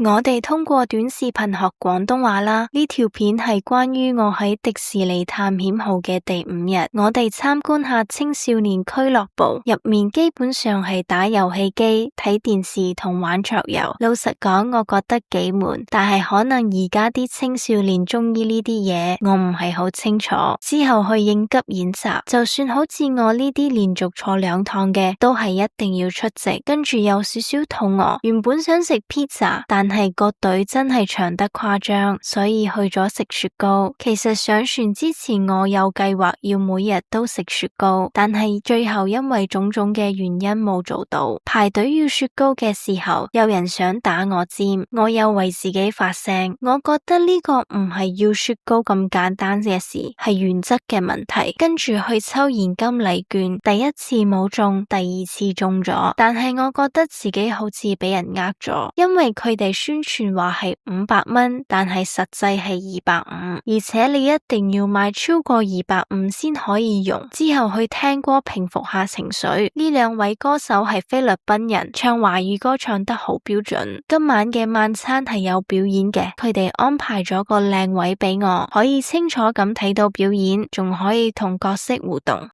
我哋通過短視頻學廣東話啦。呢條片係關於我喺迪士尼探險號嘅第5日，我哋參觀下青少年俱樂部，入面基本上係打遊戲機、睇電視同玩桌遊。老實講，我覺得幾悶，但係可能而家啲青少年中意呢啲嘢，我唔係好清楚。之後去應急演習，就算好似我呢啲連續坐2趟嘅，都係一定要出席。跟住有少少肚餓，原本想食 pizza，但係個隊真係長得誇張，所以去咗食雪糕。其實上船之前我有計劃要每日都食雪糕，但係最後因為種種嘅原因冇做到。排隊要雪糕嘅時候，有人想打我尖，我又為自己發聲。我覺得呢個唔係要雪糕咁簡單嘅事，係原則嘅問題。跟住去抽現金禮券，第一次冇中，第2次中咗，但係我覺得自己好似俾人呃咗，因為佢哋宣傳話係500蚊，但係實際係250，而且你一定要買超過250先可以用。之後去聽歌平復下情緒，呢2位歌手係菲律賓人，唱華語歌唱得好標準。今晚嘅晚餐係有表演嘅，佢哋安排咗個靚位俾我，可以清楚咁睇到表演，仲可以同角色互動。